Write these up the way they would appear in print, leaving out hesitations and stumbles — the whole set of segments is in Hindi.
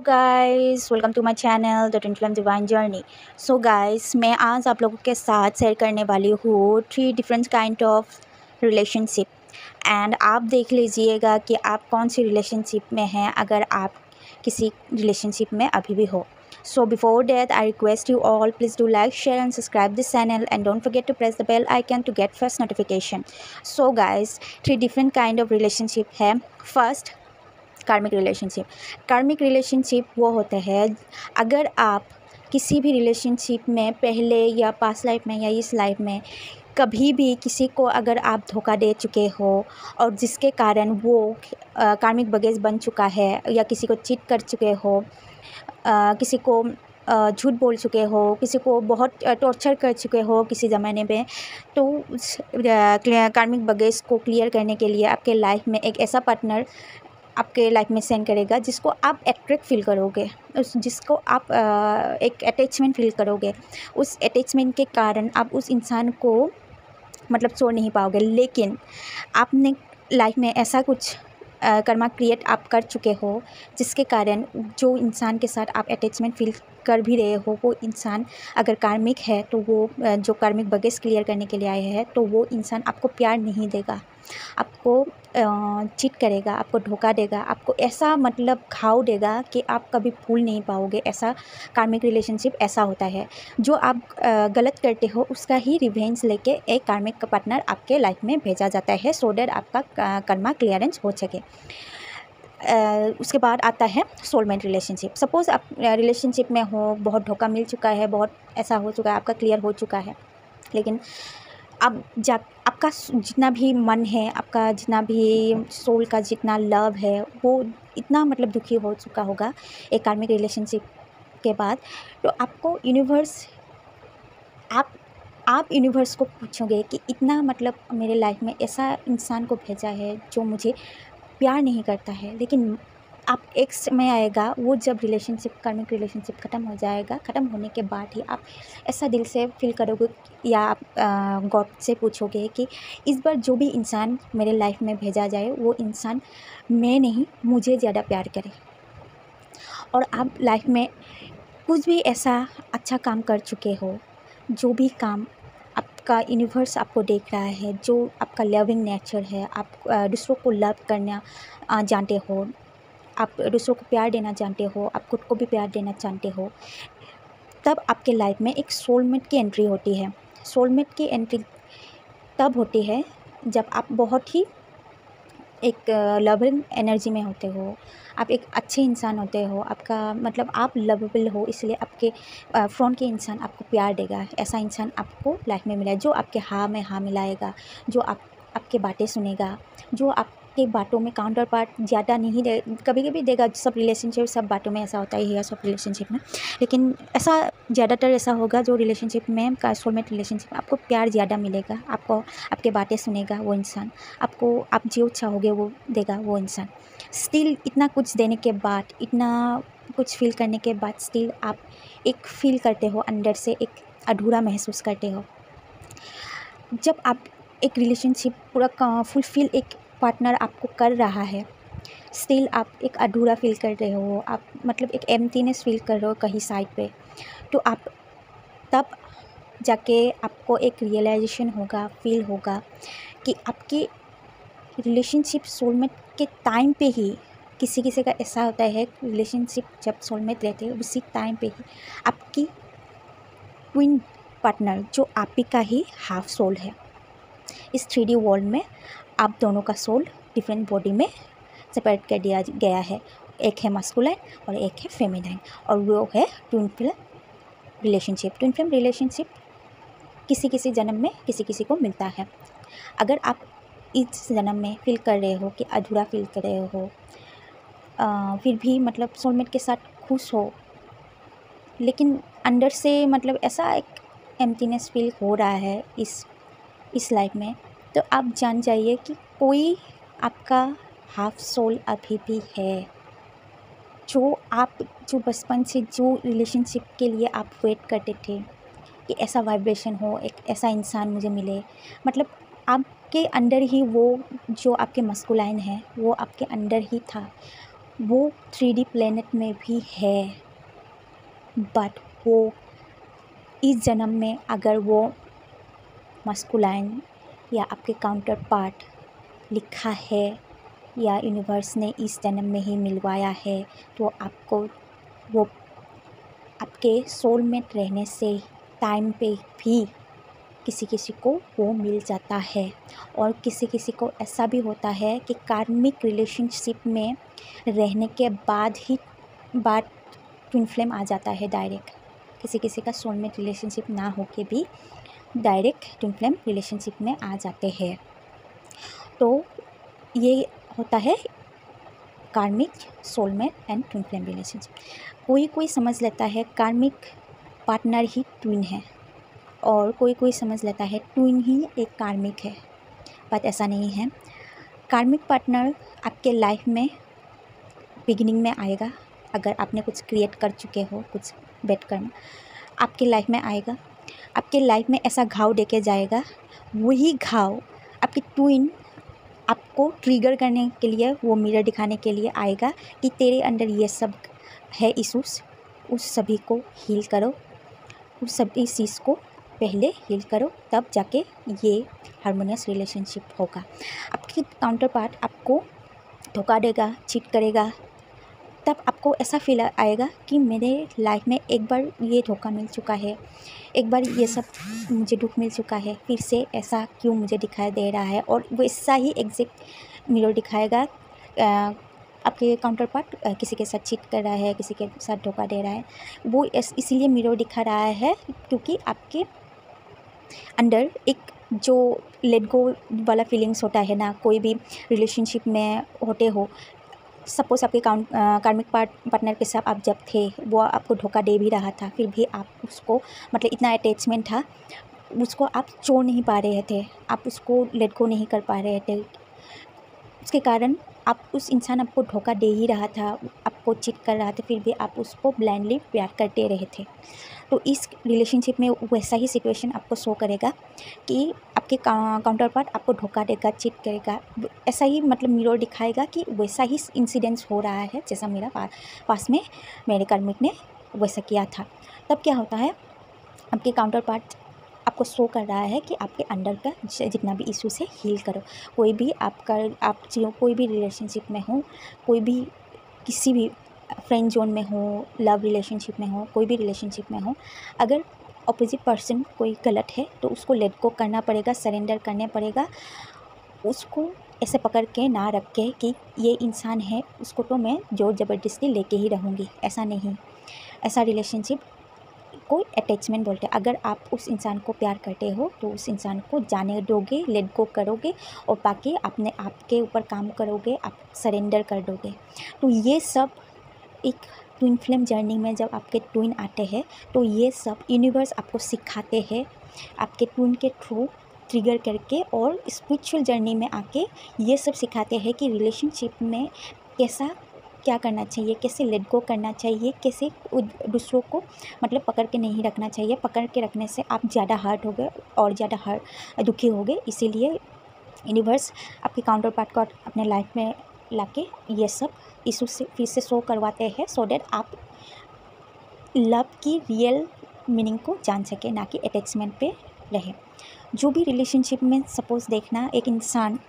Guys, welcome to my channel the twin flame divine journey. So guys, मैं आज आप लोगों के साथ शेयर करने वाली हूँ 3 different kind of relationship. And आप देख लीजिएगा कि आप कौन सी रिलेशनशिप में हैं, अगर आप किसी रिलेशनशिप में अभी भी हो। So before that, I request you all, please do like, share and subscribe this channel, and don't forget to press the bell icon to get first notification. So guys, 3 different kind of relationship है। First, कार्मिक रिलेशनशिप वो होते हैं अगर आप किसी भी रिलेशनशिप में पहले या पास्ट लाइफ में या इस लाइफ में कभी भी किसी को अगर आप धोखा दे चुके हो और जिसके कारण वो कार्मिक बगेज बन चुका है, या किसी को चीट कर चुके हो, किसी को झूठ बोल चुके हो, किसी को बहुत टॉर्चर कर चुके हो किसी ज़माने में, तो उस कार्मिक बगेज को क्लियर करने के लिए आपके लाइफ में एक ऐसा पार्टनर आपके लाइफ में सेंड करेगा जिसको आप अट्रैक्ट फील करोगे, जिसको आप एक अटैचमेंट फील करोगे। उस अटैचमेंट के कारण आप उस इंसान को मतलब छोड़ नहीं पाओगे। लेकिन आपने लाइफ में ऐसा कुछ कर्मा क्रिएट आप कर चुके हो जिसके कारण जो इंसान के साथ आप अटैचमेंट फील कर भी रहे हो, वो इंसान अगर कार्मिक है तो वो जो कार्मिक बगेज क्लियर करने के लिए आए हैं, तो वो इंसान आपको प्यार नहीं देगा, आपको चीट करेगा, आपको धोखा देगा, आपको ऐसा मतलब घाव देगा कि आप कभी भूल नहीं पाओगे। ऐसा कार्मिक रिलेशनशिप ऐसा होता है। जो आप गलत करते हो उसका ही रिवेंज लेके एक कार्मिक पार्टनर आपके लाइफ में भेजा जाता है, सो दैट आपका कर्मा क्लियरेंस हो सके। उसके बाद आता है सोलमेट रिलेशनशिप। सपोज़ आप रिलेशनशिप में हो, बहुत धोखा मिल चुका है, बहुत ऐसा हो चुका है, आपका क्लियर हो चुका है, लेकिन अब आपका जितना भी मन है, आपका जितना भी सोल का जितना लव है, वो इतना मतलब दुखी हो चुका होगा एक कार्मिक रिलेशनशिप के बाद। तो आपको यूनिवर्स आप यूनिवर्स को पूछोगे कि इतना मतलब मेरे लाइफ में ऐसा इंसान को भेजा है जो मुझे प्यार नहीं करता है। लेकिन आप एक समय आएगा, वो जब रिलेशनशिप कार्मिक रिलेशनशिप ख़त्म हो जाएगा, ख़त्म होने के बाद ही आप ऐसा दिल से फील करोगे, या आप गॉड से पूछोगे कि इस बार जो भी इंसान मेरे लाइफ में भेजा जाए, वो इंसान मैं नहीं, मुझे ज़्यादा प्यार करे। और आप लाइफ में कुछ भी ऐसा अच्छा काम कर चुके हो, जो भी काम आपका यूनिवर्स आपको देख रहा है, जो आपका लविंग नेचर है, आप दूसरों को लव करना जानते हो, आप दूसरों को प्यार देना जानते हो, आप खुद को भी प्यार देना जानते हो, तब आपके लाइफ में एक सोलमेट की एंट्री होती है। सोलमेट की एंट्री तब होती है जब आप बहुत ही एक लविंग एनर्जी में होते हो, आप एक अच्छे इंसान होते हो, आपका मतलब आप लवेबल हो, इसलिए आपके फ्रंट के इंसान आपको प्यार देगा। ऐसा इंसान आपको लाइफ में मिला है जो आपके हाँ में हाँ मिलाएगा, जो आपके बातें सुनेगा, जो आपके बातों में काउंटर पार्ट ज़्यादा नहीं दे, कभी कभी देगा। सब रिलेशनशिप, सब बातों में ऐसा होता ही है, सब रिलेशनशिप में, लेकिन ऐसा ज़्यादातर ऐसा होगा जो रिलेशनशिप में सोलमेट रिलेशनशिप में आपको प्यार ज़्यादा मिलेगा, आपको आपके बातें सुनेगा वो इंसान, आपको आप जो चाहोगे वो देगा वो इंसान। स्टिल इतना कुछ देने के बाद, इतना कुछ फील करने के बाद, स्टिल आप एक फील करते हो अंदर से, एक अधूरा महसूस करते हो। जब आप एक रिलेशनशिप पूरा फुलफिल एक पार्टनर आपको कर रहा है, स्टिल आप एक अधूरा फील कर रहे हो, आप मतलब एक एम्प्टीनेस फील कर रहे हो कहीं साइड पे, तो आप तब जाके आपको एक रियलाइजेशन होगा, फील होगा कि आपकी रिलेशनशिप सोलमेट के टाइम पे ही, किसी किसी का ऐसा होता है रिलेशनशिप जब सोलमेट रहते हैं उसी टाइम पे ही आपकी ट्विन पार्टनर, जो आप ही का ही हाफ सोल है, इस 3D वर्ल्ड में आप दोनों का सोल डिफरेंट बॉडी में सेपरेट कर दिया गया है। एक है मास्कुलाइन और एक है फेमिनाइन, और वो है twin flame relationship. Twin flame relationship किसी किसी जन्म में किसी किसी को मिलता है। अगर आप इस जन्म में फील कर रहे हो कि अधूरा फील कर रहे हो, फिर भी मतलब सोलमेट के साथ खुश हो, लेकिन अंदर से मतलब ऐसा एक एम्प्टीनेस फील हो रहा है इस लाइफ में, तो आप जान जाइए कि कोई आपका हाफ सोल अभी भी है, जो बचपन से जो रिलेशनशिप के लिए आप वेट करते थे कि ऐसा वाइब्रेशन हो, एक ऐसा इंसान मुझे मिले, मतलब आपके अंदर ही वो जो आपके मस्कुलाइन है वो आपके अंदर ही था, वो 3D प्लेनेट में भी है, बट वो इस जन्म में अगर वो मस्कुलाइन या आपके काउंटर पार्ट लिखा है या यूनिवर्स ने इस जन्म में ही मिलवाया है, तो आपको वो आपके सोलमेट रहने से टाइम पे भी किसी किसी को वो मिल जाता है। और किसी किसी को ऐसा भी होता है कि कार्मिक रिलेशनशिप में रहने के बाद ट्विन फ्लेम आ जाता है डायरेक्ट। किसी किसी का सोलमेट रिलेशनशिप ना होके भी डायरेक्ट ट्विन फ्लेम रिलेशनशिप में आ जाते हैं। तो ये होता है कार्मिक, soulmate and twin flame relationship. कोई समझ लेता है कार्मिक पार्टनर ही ट्विन है, और कोई समझ लेता है ट्विन ही एक कार्मिक है, बट ऐसा नहीं है। कार्मिक पार्टनर आपके लाइफ में बिगिनिंग में आएगा, अगर आपने कुछ क्रिएट कर चुके हो, कुछ बेट कर्म आपके लाइफ में आएगा, आपके लाइफ में ऐसा घाव देके जाएगा। वही घाव आपकी ट्विन आपको ट्रिगर करने के लिए, वो मिरर दिखाने के लिए आएगा कि तेरे अंदर ये सब है इशूज़, उस सभी को हील करो, उस सभी चीज़ को पहले हील करो, तब जाके ये हार्मोनियस रिलेशनशिप होगा। आपकी काउंटर पार्ट आपको धोखा देगा, चीट करेगा, तब आपको ऐसा फील आएगा कि मेरे लाइफ में एक बार ये धोखा मिल चुका है, एक बार ये सब मुझे दुख मिल चुका है, फिर से ऐसा क्यों मुझे दिखाई दे रहा है। और वैसा ही एग्जैक्ट मिरर दिखाएगा। आपके काउंटर पार्ट किसी के साथ चीट कर रहा है, किसी के साथ धोखा दे रहा है, वो इसीलिए मिरर दिखा रहा है क्योंकि आपके अंदर एक जो लेट गो वाला फीलिंग्स होता है ना, कोई भी रिलेशनशिप में होते हो। सपोज़ आपके कार्मिक पार्टनर के साथ आप जब थे, वो आपको धोखा दे भी रहा था, फिर भी आप उसको मतलब इतना अटैचमेंट था, उसको आप छोड़ नहीं पा रहे थे, आप उसको लेट गो नहीं कर पा रहे थे। उसके कारण आप उस इंसान आपको धोखा दे ही रहा था, आपको चीट कर रहा था, फिर भी आप उसको ब्लाइंडली प्यार करते रहे थे। तो इस रिलेशनशिप में वैसा ही सिचुएशन आपको शो करेगा कि आपके काउंटर पार्ट आपको धोखा देगा, चीट करेगा। ऐसा ही मतलब मिरर दिखाएगा कि वैसा ही इंसिडेंट्स हो रहा है जैसा मेरा पास में मेरे कार्मिक ने वैसा किया था। तब क्या होता है, आपके काउंटर पार्ट आपको शो कर रहा है कि आपके अंदर का जितना भी इश्यूज है हील करो। कोई भी कोई भी रिलेशनशिप में हो, कोई भी किसी भी फ्रेंड जोन में हो, लव रिलेशनशिप में हो, कोई भी रिलेशनशिप में हो, अगर अपोजिट पर्सन कोई गलत है तो उसको लेट गो करना पड़ेगा, सरेंडर करने पड़ेगा। उसको ऐसे पकड़ के ना रख के कि ये इंसान है, उसको तो मैं जोर ज़बरदस्ती लेके ही रहूँगी, ऐसा नहीं। ऐसा रिलेशनशिप को अटैचमेंट बोलते हैं। अगर आप उस इंसान को प्यार करते हो तो उस इंसान को जाने दोगे, लेट गो करोगे, और बाकी अपने आप के ऊपर काम करोगे, आप सरेंडर कर दोगे। तो ये सब एक ट्विन फ्लेम जर्नी में जब आपके ट्विन आते हैं तो ये सब यूनिवर्स आपको सिखाते हैं, आपके ट्विन के थ्रू ट्रिगर करके, और स्पिरिचुअल जर्नी में आके ये सब सिखाते हैं कि रिलेशनशिप में कैसा क्या करना चाहिए, कैसे लेट गो करना चाहिए, कैसे दूसरों को मतलब पकड़ के नहीं रखना चाहिए। पकड़ के रखने से आप ज़्यादा हर्ट हो गए और ज़्यादा दुखी हो गए। इसीलिए यूनिवर्स आपके काउंटर पार्ट को अपने लाइफ में लाके ये सब इशू से फिर से शो करवाते हैं, सो दैट आप लव की रियल मीनिंग को जान सके, ना कि अटैचमेंट पे रहे। जो भी रिलेशनशिप में सपोज़ देखना, एक इंसान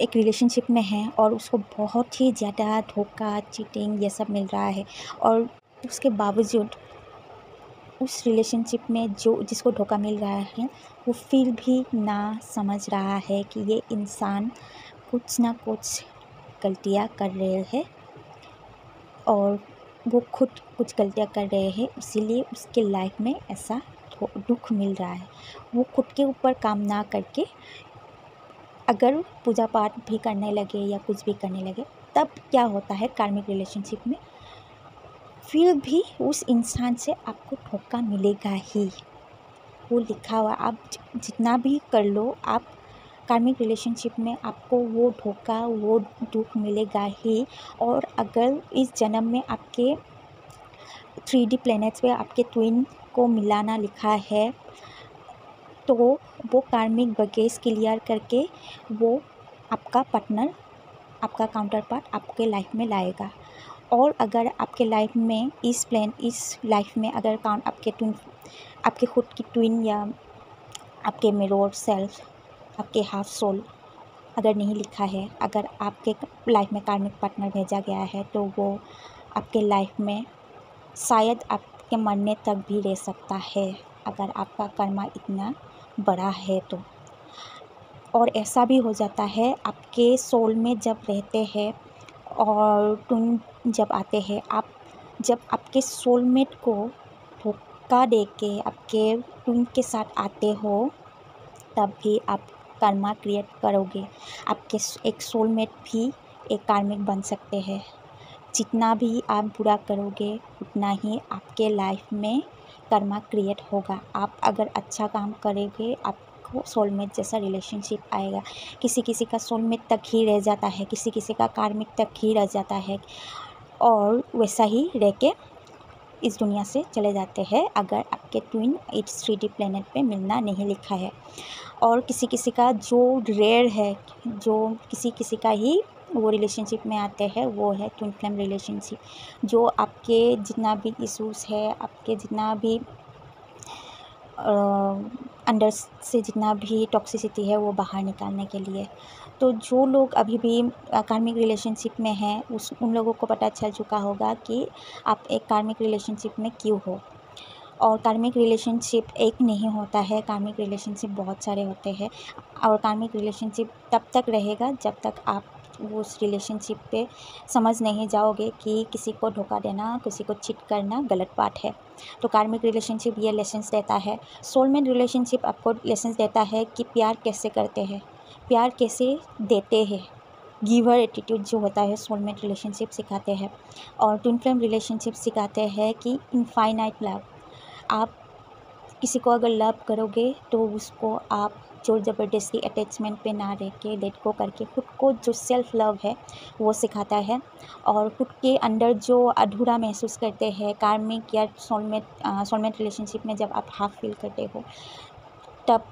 एक रिलेशनशिप में है और उसको बहुत ही ज़्यादा धोखा, चीटिंग ये सब मिल रहा है, और उसके बावजूद उस रिलेशनशिप में जिसको धोखा मिल रहा है वो फिर भी ना समझ रहा है कि ये इंसान कुछ ना कुछ गलतियाँ कर रहे हैं, और वो खुद कुछ गलतियाँ कर रहे हैं, इसीलिए उसके लाइफ में ऐसा दुख मिल रहा है। वो खुद के ऊपर काम ना करके अगर पूजा पाठ भी करने लगे या कुछ भी करने लगे, तब क्या होता है कार्मिक रिलेशनशिप में, फिर भी उस इंसान से आपको धोखा मिलेगा ही। वो लिखा हुआ, आप जितना भी कर लो, आप कार्मिक रिलेशनशिप में आपको वो धोखा, वो दुख मिलेगा ही। और अगर इस जन्म में आपके 3D प्लैनेट्स पे आपके ट्विन को मिलाना लिखा है, तो वो कार्मिक बगेज क्लियर करके वो आपका पार्टनर आपका काउंटर पार्ट आपके लाइफ में लाएगा। और अगर आपके लाइफ में इस लाइफ में अगर आपके खुद की ट्विन या आपके मिरर सेल्फ, आपके हाफ सोल अगर नहीं लिखा है, अगर आपके लाइफ में कार्मिक पार्टनर भेजा गया है, तो वो आपके लाइफ में शायद आपके मरने तक भी रह सकता है, अगर आपका कर्मा इतना बड़ा है तो। और ऐसा भी हो जाता है आपके सोल में जब रहते हैं और ट्विन जब आते हैं, जब आपके सोलमेट को धोखा दे के आपके ट्विन के साथ आते हो, तब भी आप कर्मा क्रिएट करोगे। आपके एक सोलमेट भी एक कार्मिक बन सकते हैं। जितना भी आप बुरा करोगे उतना ही आपके लाइफ में कर्मा क्रिएट होगा। आप अगर अच्छा काम करेंगे, आपको सोलमेट जैसा रिलेशनशिप आएगा। किसी किसी का सोलमेट तक ही रह जाता है, किसी किसी का कार्मिक तक ही रह जाता है, और वैसा ही रह के इस दुनिया से चले जाते हैं, अगर आपके ट्विन इस 3D प्लेनेट पे मिलना नहीं लिखा है। और किसी किसी का जो रेयर है, जो किसी किसी का ही वो रिलेशनशिप में आते हैं, वो है ट्विन फ्लेम रिलेशनशिप, जो आपके जितना भी इश्यूज़ है, आपके जितना भी अंदर से जितना भी टॉक्सिसिटी है, वो बाहर निकालने के लिए। तो जो लोग अभी भी कार्मिक रिलेशनशिप में हैं, उन लोगों को पता चल चुका होगा कि आप एक कार्मिक रिलेशनशिप में क्यों हो। और कार्मिक रिलेशनशिप एक नहीं होता है, कार्मिक रिलेशनशिप बहुत सारे होते हैं। और कार्मिक रिलेशनशिप तब तक रहेगा जब तक आप उस रिलेशनशिप पे समझ नहीं जाओगे कि किसी को धोखा देना, किसी को चीट करना गलत बात है। तो कार्मिक रिलेशनशिप ये लेसन्स देता है। सोलमेट रिलेशनशिप आपको लेसन्स देता है कि प्यार कैसे करते हैं, प्यार कैसे देते हैं। गिवर एटीट्यूड जो होता है सोलमेट रिलेशनशिप सिखाते हैं। और ट्विन फ्लेम रिलेशनशिप सिखाते हैं कि इनफाइनाइट लव। आप किसी को अगर लव करोगे तो उसको आप जोर ज़बरदस्ती अटैचमेंट पे ना रह के लेट गो करके खुद को जो सेल्फ लव है वो सिखाता है। और खुद के अंदर जो अधूरा महसूस करते हैं कार्मिक या सोलमेट रिलेशनशिप में, जब आप हाफ फील करते हो, तब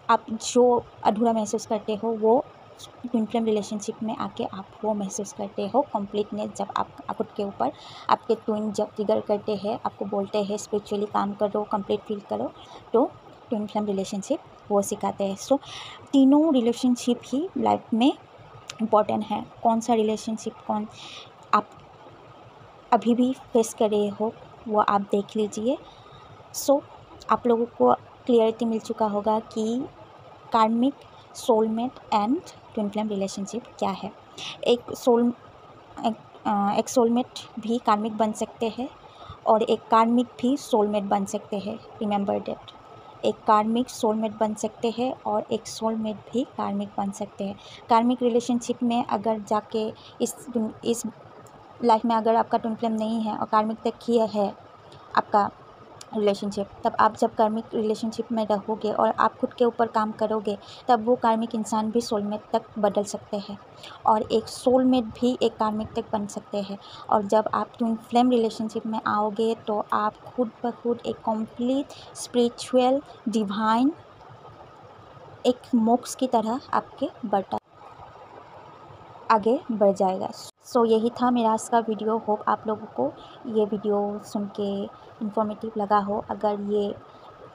आप जो अधूरा महसूस करते हो वो ट्विन फ्लेम रिलेशनशिप में आके आप वो महसूस करते हो कंप्लीटनेस। जब आप खुद के ऊपर आपके ट्विन जब ट्रिगर करते हैं, आपको बोलते हैं स्पिरिचुअली काम करो, कंप्लीट फील करो, तो ट्विन फ्लेम रिलेशनशिप वो सिखाते हैं। सो तीनों रिलेशनशिप ही लाइफ में इम्पॉर्टेंट है। कौन सा रिलेशनशिप आप अभी भी फेस कर रहे हो वो आप देख लीजिए। सो आप लोगों को क्लियरिटी मिल चुका होगा कि कार्मिक, soulmate and twin flame relationship क्या है। एक सोलमेट भी कार्मिक बन सकते हैं और एक कार्मिक भी सोलमेट बन सकते हैं। रिमेंबर दैट, एक कार्मिक सोलमेट बन सकते हैं और एक सोलमेट भी कार्मिक बन सकते हैं। कार्मिक रिलेशनशिप में अगर जाके इस लाइफ में अगर आपका ट्विन फ्लेम नहीं है और कार्मिक तक ही है आपका रिलेशनशिप, तब आप जब कार्मिक रिलेशनशिप में रहोगे और आप खुद के ऊपर काम करोगे, तब वो कार्मिक इंसान भी सोलमेट तक बदल सकते हैं और एक सोलमेट भी एक कार्मिक तक बन सकते हैं। और जब आप ट्विन फ्लेम रिलेशनशिप में आओगे तो आप खुद ब खुद एक कंप्लीट स्पिरिचुअल डिवाइन एक मोक्ष की तरह आपके आगे बढ़ जाएगा। सो यही था मेरा आज का वीडियो। होप आप लोगों को ये वीडियो सुन के इन्फॉर्मेटिव लगा हो। अगर ये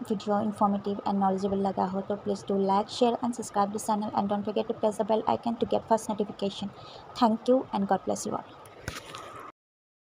वीडियो इन्फॉर्मेटिव एंड नॉलेजेबल लगा हो तो please do like, share and subscribe this channel and don't forget to press the bell icon to get first notification. Thank you and God bless you all.